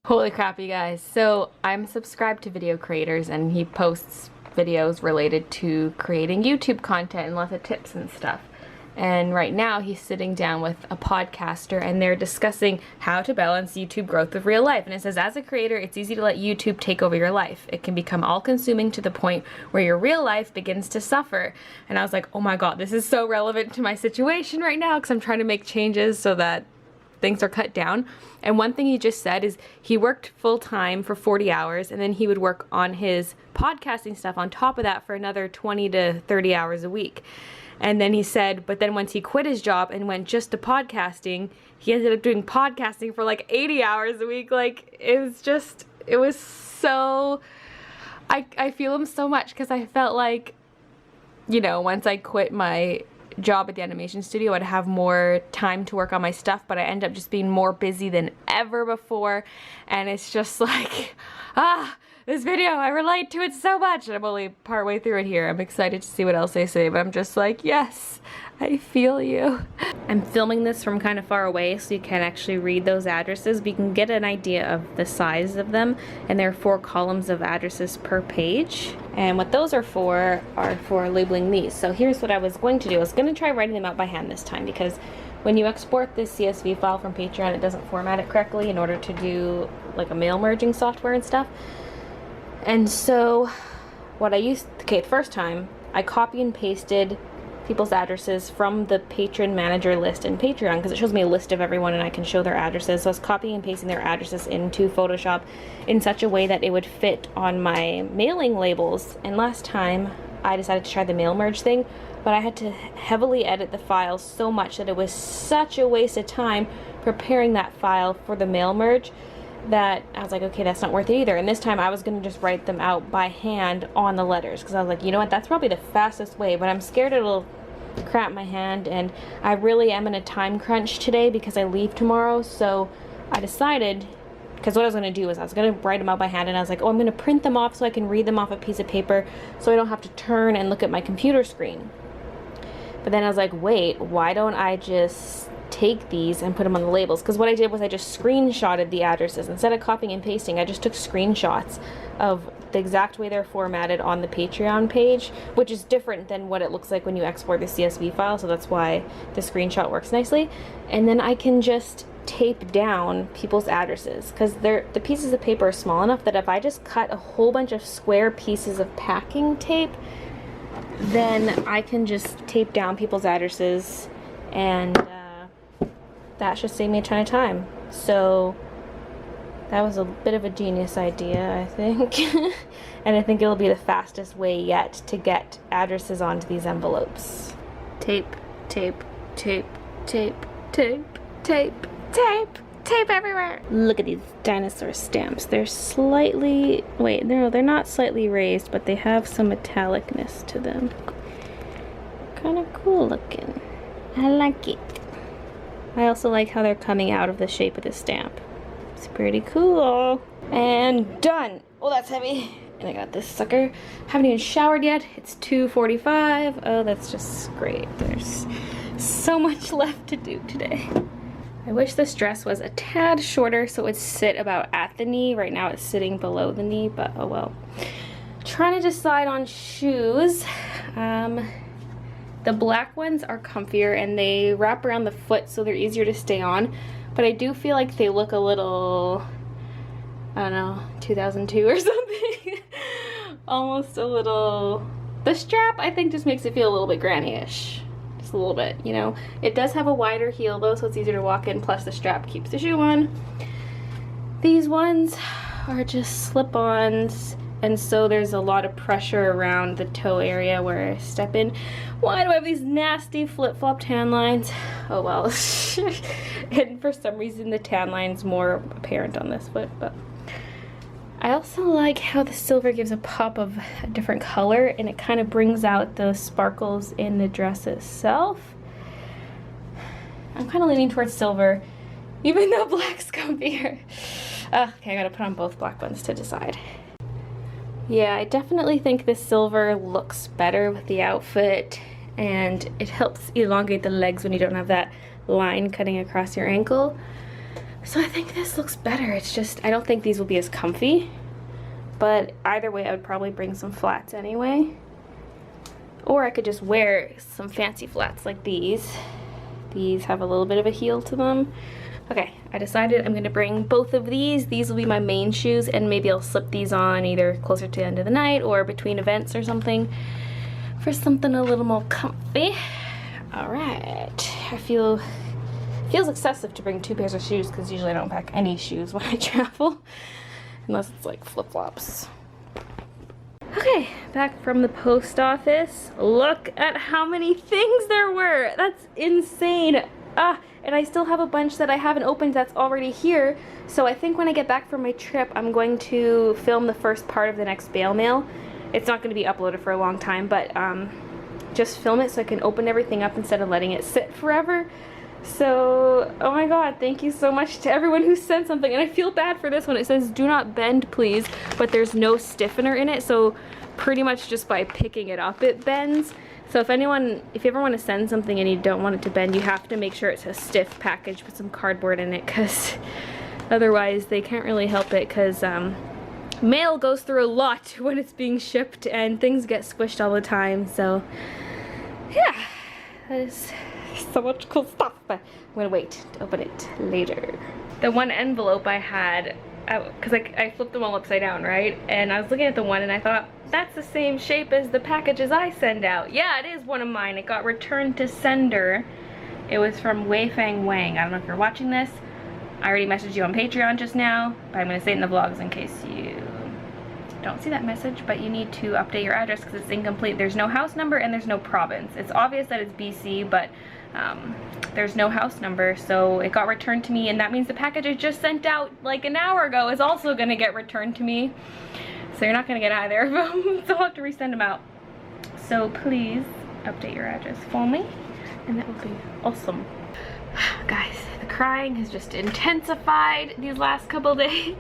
Holy crap, you guys. So I'm subscribed to Video Creators, and he posts videos related to creating YouTube content and lots of tips and stuff. And right now he's sitting down with a podcaster and they're discussing how to balance YouTube growth with real life. And it says, as a creator, it's easy to let YouTube take over your life. It can become all-consuming to the point where your real life begins to suffer. And I was like, oh my god, this is so relevant to my situation right now, because I'm trying to make changes so that things are cut down. And one thing he just said is he worked full-time for 40 hours and then he would work on his podcasting stuff on top of that for another 20 to 30 hours a week. And then he said, but then once he quit his job and went just to podcasting, he ended up doing podcasting for like 80 hours a week. Like, it was so, I feel him so much, because I felt like, you know, once I quit my job at the animation studio, I'd have more time to work on my stuff, but I end up just being more busy than ever before. And it's just like, this video, I relate to it so much. And I'm only partway through it here. I'm excited to see what else they say, but I'm just like, yes, I feel you. I'm filming this from kind of far away so you can't actually read those addresses, but you can get an idea of the size of them. And there are 4 columns of addresses per page. And what those are for labeling these. So here's what I was going to do. I was going to try writing them out by hand this time, because when you export this CSV file from Patreon, it doesn't format it correctly in order to do like a mail merging software and stuff. And so what I used, the first time, I copy and pasted people's addresses from the patron manager list in Patreon, because it shows me a list of everyone and I can show their addresses. So I was copying and pasting their addresses into Photoshop in such a way that it would fit on my mailing labels. And last time I decided to try the mail merge thing, but I had to heavily edit the file so much that it was such a waste of time preparing that file for the mail merge that I was like, okay, that's not worth it either. And this time I was going to just write them out by hand on the letters, because I was like, you know what, that's probably the fastest way, but I'm scared it'll cramp my hand, and I really am in a time crunch today because I leave tomorrow. So I decided, because what I was going to do is I was going to write them out by hand, and I was like, oh, I'm going to print them off so I can read them off a piece of paper so I don't have to turn and look at my computer screen. But then I was like, wait, why don't I just take these and put them on the labels? Because what I did was I just screenshotted the addresses. Instead of copying and pasting, I just took screenshots of the exact way they're formatted on the Patreon page, which is different than what it looks like when you export the CSV file, so that's why the screenshot works nicely. And then I can just tape down people's addresses, because the pieces of paper are small enough that if I just cut a whole bunch of square pieces of packing tape, then I can just tape down people's addresses, and that should save me a ton of time. So that was a bit of a genius idea, I think. And I think it'll be the fastest way yet to get addresses onto these envelopes. Tape, tape, tape, tape, tape, tape, tape, tape everywhere. Look at these dinosaur stamps. They're slightly, wait, no, they're not slightly raised, but they have some metallicness to them. Kind of cool looking. I like it. I also like how they're coming out of the shape of the stamp. It's pretty cool. And done. Oh, that's heavy. And I got this sucker. Haven't even showered yet. It's 2:45. Oh, that's just great. There's so much left to do today. I wish this dress was a tad shorter so it would sit about at the knee. Right now it's sitting below the knee, but oh well. Trying to decide on shoes. The black ones are comfier and they wrap around the foot so they're easier to stay on, but I do feel like they look a little, I don't know, 2002 or something. Almost a little, the strap I think just makes it feel a little bit granny-ish. Just a little bit, you know. It does have a wider heel though, so it's easier to walk in, plus the strap keeps the shoe on. These ones are just slip-ons, and so there's a lot of pressure around the toe area where I step in. Why do I have these nasty flip-flop tan lines? Oh well. And for some reason the tan line's more apparent on this foot, but I also like how the silver gives a pop of a different color, and it kind of brings out those sparkles in the dress itself. I'm kind of leaning towards silver, even though black's comfier. Okay, I gotta put on both black ones to decide. Yeah, I definitely think the silver looks better with the outfit, and it helps elongate the legs when you don't have that line cutting across your ankle. So I think this looks better. It's just, I don't think these will be as comfy, but either way I would probably bring some flats anyway. Or I could just wear some fancy flats like these. These have a little bit of a heel to them. Okay, I decided I'm gonna bring both of these. These will be my main shoes, and maybe I'll slip these on either closer to the end of the night or between events or something for something a little more comfy. All right, feels excessive to bring 2 pairs of shoes because usually I don't pack any shoes when I travel, unless it's like flip-flops. Okay, back from the post office. Look at how many things there were. That's insane. And I still have a bunch that I haven't opened that's already here. So I think when I get back from my trip, I'm going to film the first part of the next bail mail. It's not going to be uploaded for a long time, but just film it so I can open everything up instead of letting it sit forever. So, oh my god, thank you so much to everyone who sent something. And I feel bad for this one. It says, do not bend, please, but there's no stiffener in it. So pretty much just by picking it up, it bends. So if you ever want to send something and you don't want it to bend, you have to make sure it's a stiff package with some cardboard in it, because otherwise they can't really help it, because mail goes through a lot when it's being shipped and things get squished all the time. So yeah, that is so much cool stuff, but I'm gonna wait to open it later. The one envelope I had, because I flipped them all upside down, right? And I was looking at the one and I thought, that's the same shape as the packages I send out. Yeah, it is one of mine. It got returned to sender. It was from Weifang Wang. I don't know if you're watching this. I already messaged you on Patreon just now, but I'm going to say it in the vlogs in case you don't see that message. But you need to update your address because it's incomplete. There's no house number and there's no province. It's obvious that it's BC, but there's no house number, so it got returned to me, and that means the package I just sent out like an hour ago is also going to get returned to me. So you're not going to get either of them, so I'll have to resend them out. So please update your address for me, and that would be awesome. Guys, the crying has just intensified these last couple days.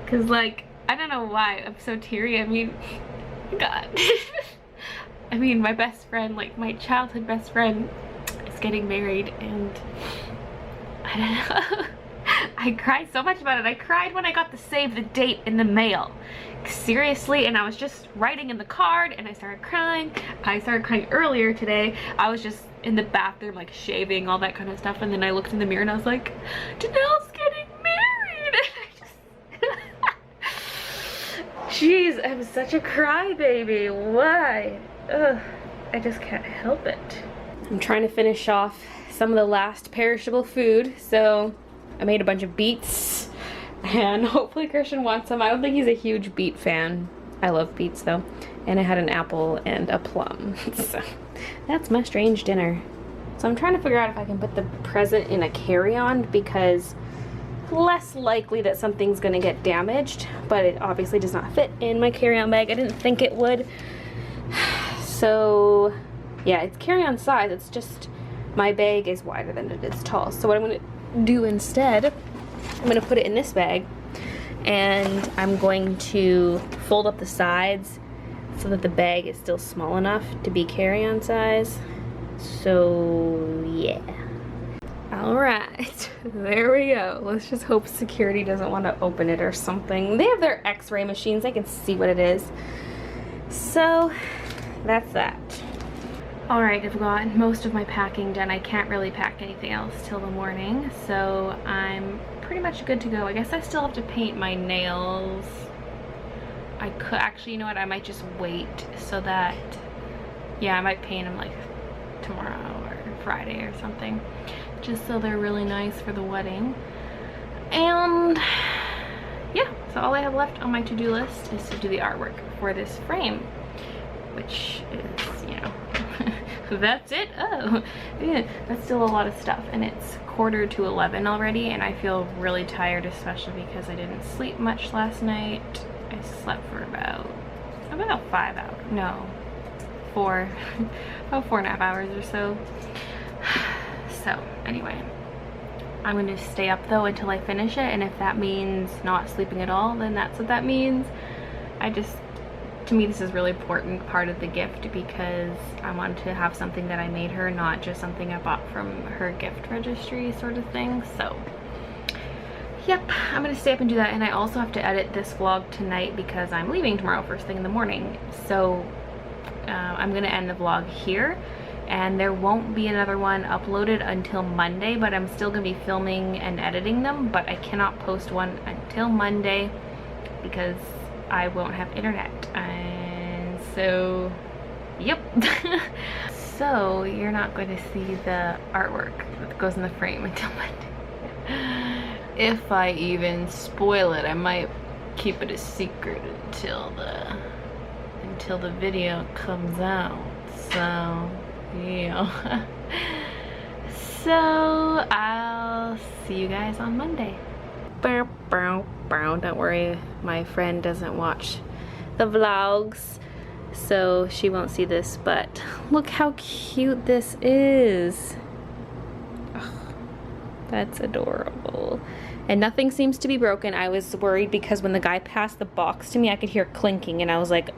Because, like, I don't know why I'm so teary. I mean, God. I mean, my best friend, like my childhood best friend, is getting married, and I don't know. I cried so much about it. I cried when I got the save the date in the mail. Seriously, and I was just writing in the card and I started crying. I started crying earlier today. I was just in the bathroom like shaving, all that kind of stuff, and then I looked in the mirror and I was like, Janelle's getting married! Jeez, I'm such a crybaby. Why? Ugh, I just can't help it. I'm trying to finish off some of the last perishable food, so I made a bunch of beets, and hopefully Christian wants some. I don't think he's a huge beet fan. I love beets though. And I had an apple and a plum. So that's my strange dinner. So I'm trying to figure out if I can put the present in a carry-on, because less likely that something's gonna get damaged, but it obviously does not fit in my carry-on bag. I didn't think it would. So yeah, it's carry-on size. It's just my bag is wider than it is tall. So what I'm gonna do instead, I'm gonna put it in this bag, and I'm going to fold up the sides so that the bag is still small enough to be carry-on size. So yeah. All right, there we go. Let's just hope security doesn't want to open it or something. They have their x-ray machines. They can see what it is. So that's that. All right, I've got most of my packing done. I can't really pack anything else till the morning, so I'm pretty much good to go. I guess I still have to paint my nails. I could actually, you know what, I might just wait so that, yeah, I might paint them like tomorrow or Friday or something, just so they're really nice for the wedding. And yeah, so all I have left on my to-do list is to do the artwork for this frame, which is, you know, that's it. Oh yeah, that's still a lot of stuff, and it's 11:45 already, and I feel really tired, especially because I didn't sleep much last night. I slept for about 5 hours, no, 4 about 4.5 hours or so. So anyway, I'm going to stay up though until I finish it, and if that means not sleeping at all, then that's what that means. To me, this is a really important part of the gift, because I wanted to have something that I made her, not just something I bought from her gift registry sort of thing. So yep, I'm gonna stay up and do that, and I also have to edit this vlog tonight because I'm leaving tomorrow first thing in the morning. So I'm gonna end the vlog here, and there won't be another one uploaded until Monday, but I'm still gonna be filming and editing them, but I cannot post one until Monday because I won't have internet. And so, yep. So you're not going to see the artwork that goes in the frame until Monday. If I even spoil it, I might keep it a secret until the video comes out. So, yeah. So I'll see you guys on Monday. Don't worry, my friend doesn't watch the vlogs, so she won't see this, but look how cute this is. Ugh, that's adorable. And nothing seems to be broken. I was worried because when the guy passed the box to me, I could hear clinking, and I was like,